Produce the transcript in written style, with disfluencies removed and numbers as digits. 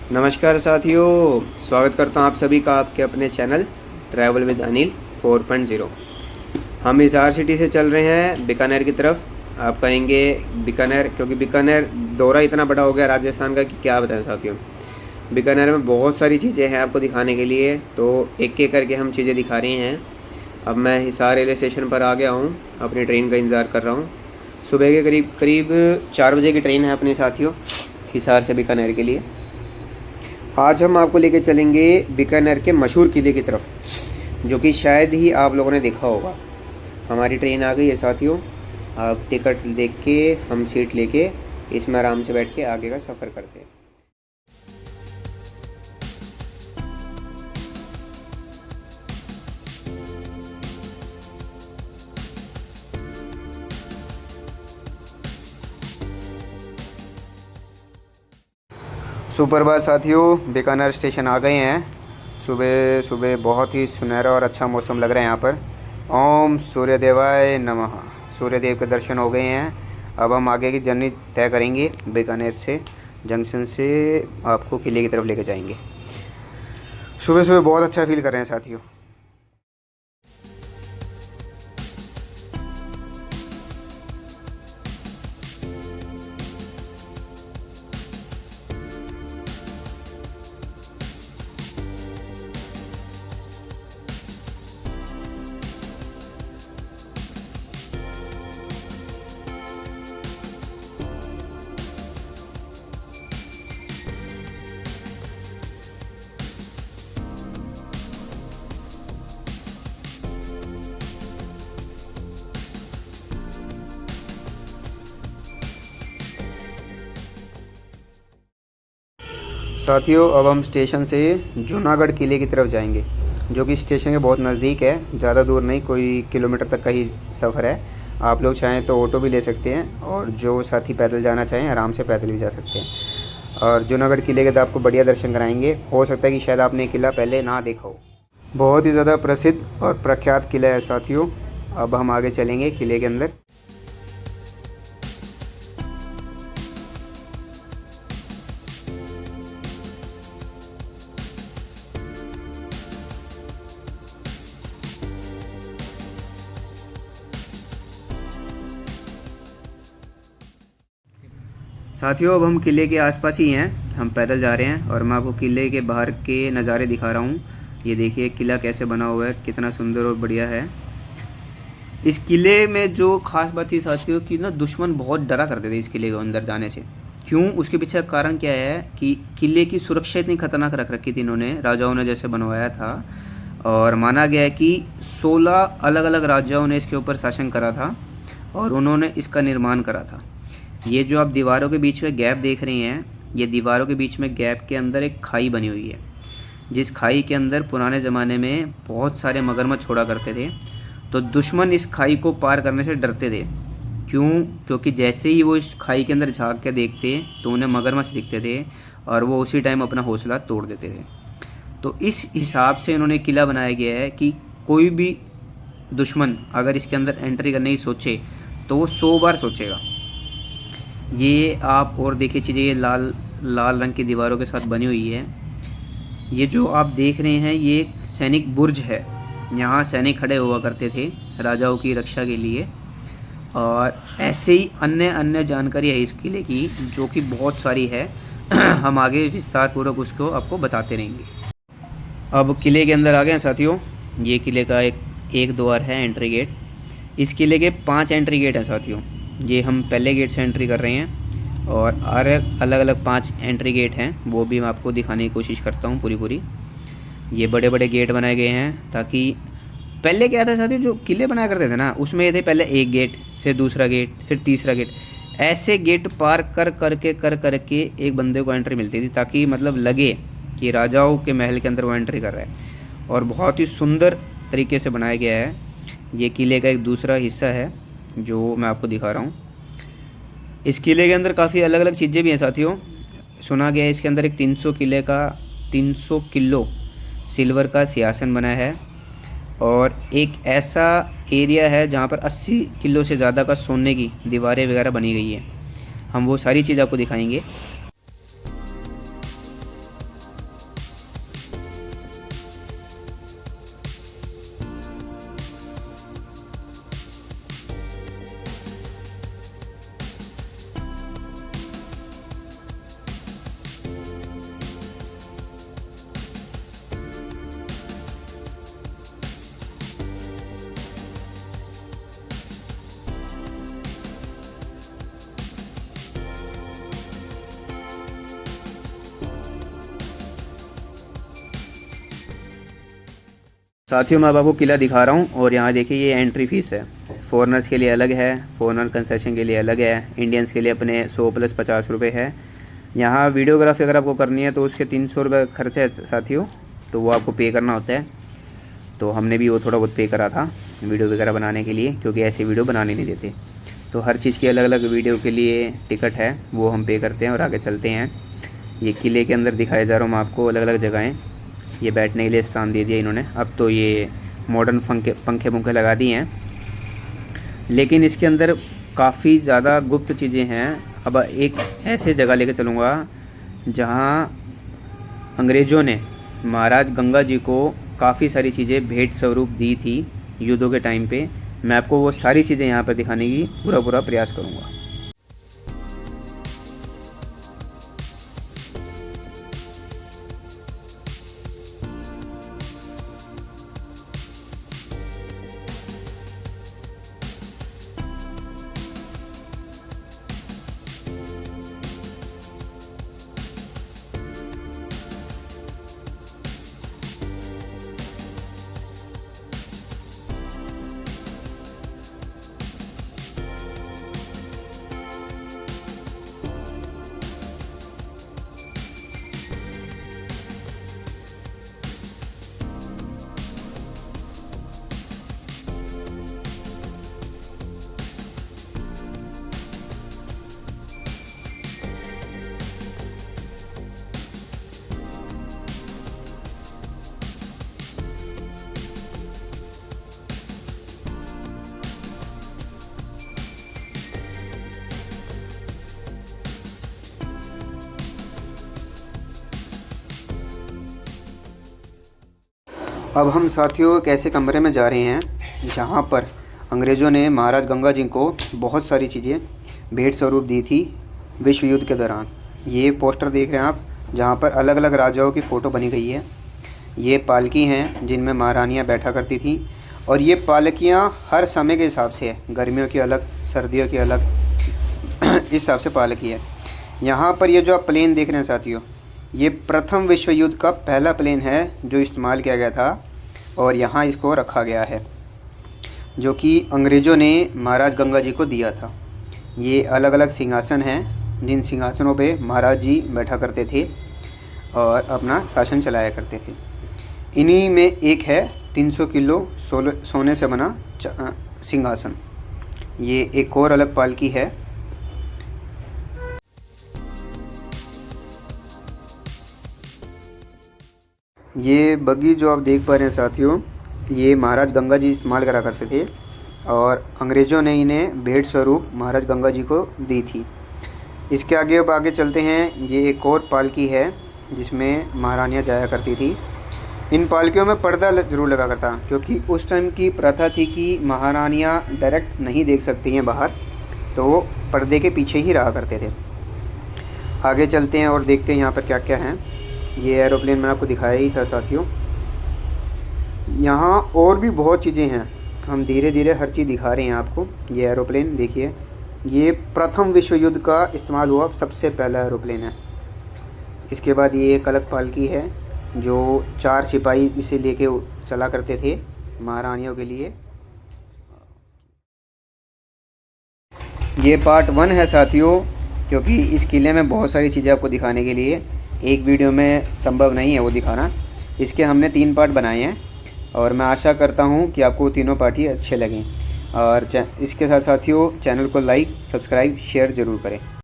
नमस्कार साथियों, स्वागत करता हूं आप सभी का आपके अपने चैनल ट्रैवल विद अनिल 4.0। हम हिसार सिटी से चल रहे हैं बीकानेर की तरफ। आप कहेंगे बीकानेर, क्योंकि बीकानेर दौरा इतना बड़ा हो गया राजस्थान का कि क्या बताएं साथियों। बीकानेर में बहुत सारी चीज़ें हैं आपको दिखाने के लिए, तो एक एक करके हम चीज़ें दिखा रहे हैं। अब मैं हिसार रेलवे स्टेशन पर आ गया हूँ, अपनी ट्रेन का इंतज़ार कर रहा हूँ। सुबह के करीब 4 बजे की ट्रेन है अपने साथियों, हिसार से बीकानेर के लिए। आज हम आपको लेके चलेंगे बीकानेर के मशहूर किले की तरफ, जो कि शायद ही आप लोगों ने देखा होगा। हमारी ट्रेन आ गई है साथियों। आप टिकट देख के हम सीट लेके इसमें आराम से बैठ के आगे का सफ़र करते हैं। सुप्रभात साथियों, बीकानेर स्टेशन आ गए हैं। सुबह सुबह बहुत ही सुनहरा और अच्छा मौसम लग रहा है यहाँ पर। ओम सूर्यदेवाय नमः। सूर्यदेव के दर्शन हो गए हैं। अब हम आगे की जर्नी तय करेंगे। बीकानेर से जंक्शन से आपको किले की तरफ लेके जाएंगे। सुबह सुबह बहुत अच्छा फील कर रहे हैं साथियों। साथियों, अब हम स्टेशन से जूनागढ़ किले की तरफ जाएंगे, जो कि स्टेशन के बहुत नज़दीक है। ज़्यादा दूर नहीं, कोई किलोमीटर तक का ही सफ़र है। आप लोग चाहें तो ऑटो भी ले सकते हैं, और जो साथी पैदल जाना चाहें आराम से पैदल भी जा सकते हैं। और जूनागढ़ किले के तो आपको बढ़िया दर्शन कराएंगे। हो सकता है कि शायद आपने किला पहले ना देखा हो। बहुत ही ज़्यादा प्रसिद्ध और प्रख्यात किला है साथियों। अब हम आगे चलेंगे किले के अंदर। साथियों, अब हम किले के आसपास ही हैं। हम पैदल जा रहे हैं और मैं आपको किले के बाहर के नज़ारे दिखा रहा हूँ। ये देखिए किला कैसे बना हुआ है, कितना सुंदर और बढ़िया है। इस किले में जो खास बात थी साथियों कि ना, दुश्मन बहुत डरा करते थे इस किले के अंदर जाने से। क्यों? उसके पीछे का कारण क्या है कि किले की सुरक्षा इतनी खतरनाक रख रखी थी इन्होंने, राजाओं ने जैसे बनवाया था। और माना गया है कि 16 अलग अलग राजाओं ने इसके ऊपर शासन करा था और उन्होंने इसका निर्माण करा था। ये जो आप दीवारों के बीच में गैप देख रही हैं, ये दीवारों के बीच में गैप के अंदर एक खाई बनी हुई है, जिस खाई के अंदर पुराने ज़माने में बहुत सारे मगरमच्छ छोड़ा करते थे। तो दुश्मन इस खाई को पार करने से डरते थे। क्यों? क्योंकि जैसे ही वो इस खाई के अंदर झांक के देखते तो उन्हें मगरमच्छ दिखते थे और वो उसी टाइम अपना हौसला तोड़ देते थे। तो इस हिसाब से इन्होंने किला बनाया गया है कि कोई भी दुश्मन अगर इसके अंदर एंट्री करने की सोचे तो वो 100 बार सोचेगा। ये आप और देखिए चीज़ें, ये लाल लाल रंग की दीवारों के साथ बनी हुई है। ये जो आप देख रहे हैं ये एक सैनिक बुर्ज है। यहाँ सैनिक खड़े हुआ करते थे राजाओं की रक्षा के लिए। और ऐसे ही अन्य अन्य जानकारी है इस किले की, जो कि बहुत सारी है। हम आगे विस्तार पूर्वक उसको आपको बताते रहेंगे। अब किले के अंदर आ गए हैं साथियों। ये किले का एक द्वार है, एंट्री गेट। इस किले के 5 एंट्री गेट हैं साथियों। ये हम पहले गेट से एंट्री कर रहे हैं और अलग अलग 5 एंट्री गेट हैं, वो भी मैं आपको दिखाने की कोशिश करता हूँ पूरी। ये बड़े बड़े गेट बनाए गए हैं ताकि पहले क्या था साथियों, जो किले बनाया करते थे ना, उसमें ये थे पहले एक गेट, फिर दूसरा गेट, फिर तीसरा गेट। ऐसे गेट पार कर करके एक बंदे को एंट्री मिलती थी, ताकि मतलब लगे कि राजाओं के महल के अंदर वो एंट्री कर रहा है। और बहुत ही सुंदर तरीके से बनाया गया है। ये किले का एक दूसरा हिस्सा है जो मैं आपको दिखा रहा हूँ। इस किले के अंदर काफ़ी अलग अलग चीज़ें भी हैं साथियों। सुना गया है इसके अंदर एक 300 किलो सिल्वर का सिंहासन बना है, और एक ऐसा एरिया है जहाँ पर 80 किलो से ज़्यादा का सोने की दीवारें वगैरह बनी गई है। हम वो सारी चीज़ आपको दिखाएंगे। साथियों मैं अब आपको किला दिखा रहा हूँ और यहाँ देखिए ये एंट्री फ़ीस है। फॉरेनर्स के लिए अलग है, फॉरेनर कंसेशन के लिए अलग है, इंडियंस के लिए अपने 100 + 50 रुपये है। यहाँ वीडियोग्राफी अगर आपको करनी है तो उसके 300 रुपये खर्च है साथियों, तो वो आपको पे करना होता है। तो हमने भी वो थोड़ा बहुत पे करा था वीडियो वगैरह बनाने के लिए, क्योंकि ऐसे वीडियो बनाने नहीं देते। तो हर चीज़ की अलग अलग वीडियो के लिए टिकट है, वो हम पे करते हैं और आगे चलते हैं। ये किले के अंदर दिखाए जा रहा हूँ मैं आपको अलग अलग जगहें। ये बैठने के लिए स्थान दे दिया इन्होंने। अब तो ये मॉडर्न पंखे पुंखे लगा दिए हैं, लेकिन इसके अंदर काफ़ी ज़्यादा गुप्त चीज़ें हैं। अब एक ऐसे जगह लेके चलूँगा जहाँ अंग्रेज़ों ने महाराज गंगा जी को काफ़ी सारी चीज़ें भेंट स्वरूप दी थी युद्धों के टाइम पे। मैं आपको वो सारी चीज़ें यहाँ पर दिखाने की पूरा प्रयास करूँगा। अब हम साथियों एक ऐसे कमरे में जा रहे हैं जहाँ पर अंग्रेज़ों ने महाराज गंगा जी को बहुत सारी चीज़ें भेंट स्वरूप दी थी विश्व युद्ध के दौरान। ये पोस्टर देख रहे हैं आप, जहाँ पर अलग अलग राजाओं की फ़ोटो बनी गई है। ये पालकी हैं जिनमें महारानियाँ बैठा करती थी, और ये पालकियाँ हर समय के हिसाब से है, गर्मियों की अलग, सर्दियों की अलग, इस हिसाब से पालकी है। यहाँ पर ये जो आप प्लेन देख रहे हैं साथियों, ये प्रथम विश्व युद्ध का पहला प्लेन है जो इस्तेमाल किया गया था, और यहाँ इसको रखा गया है, जो कि अंग्रेज़ों ने महाराज गंगा जी को दिया था। ये अलग अलग सिंहासन हैं, जिन सिंहासनों पे महाराज जी बैठा करते थे और अपना शासन चलाया करते थे। इन्हीं में एक है 300 किलो सोने से बना सिंहासन। ये एक और अलग पालकी है। ये बग्गी जो आप देख पा रहे हैं साथियों, ये महाराज गंगा जी इस्तेमाल करा करते थे, और अंग्रेज़ों ने इन्हें भेंट स्वरूप महाराज गंगा जी को दी थी। इसके आगे अब आगे चलते हैं। ये एक और पालकी है जिसमें महारानियाँ जाया करती थी। इन पालकियों में पर्दा ज़रूर लगा करता, क्योंकि उस टाइम की प्रथा थी कि महारानियाँ डायरेक्ट नहीं देख सकती हैं बाहर, तो वो पर्दे के पीछे ही रहा करते थे। आगे चलते हैं और देखते हैं यहाँ पर क्या क्या है। ये एरोप्लेन मैंने आपको दिखाया ही था साथियों। यहाँ और भी बहुत चीज़ें हैं, हम धीरे धीरे हर चीज़ दिखा रहे हैं आपको। ये एरोप्लेन देखिए, ये प्रथम विश्व युद्ध का इस्तेमाल हुआ सबसे पहला एरोप्लेन है। इसके बाद ये एक अलग पालकी है जो 4 सिपाही इसे लेके चला करते थे महारानियों के लिए। ये पार्ट 1 है साथियों, क्योंकि इस किले में बहुत सारी चीज़ें आपको दिखाने के लिए एक वीडियो में संभव नहीं है वो दिखाना। इसके हमने 3 पार्ट बनाए हैं, और मैं आशा करता हूँ कि आपको तीनों पार्ट ही अच्छे लगें। और इसके साथ साथियों चैनल को लाइक, सब्सक्राइब, शेयर ज़रूर करें।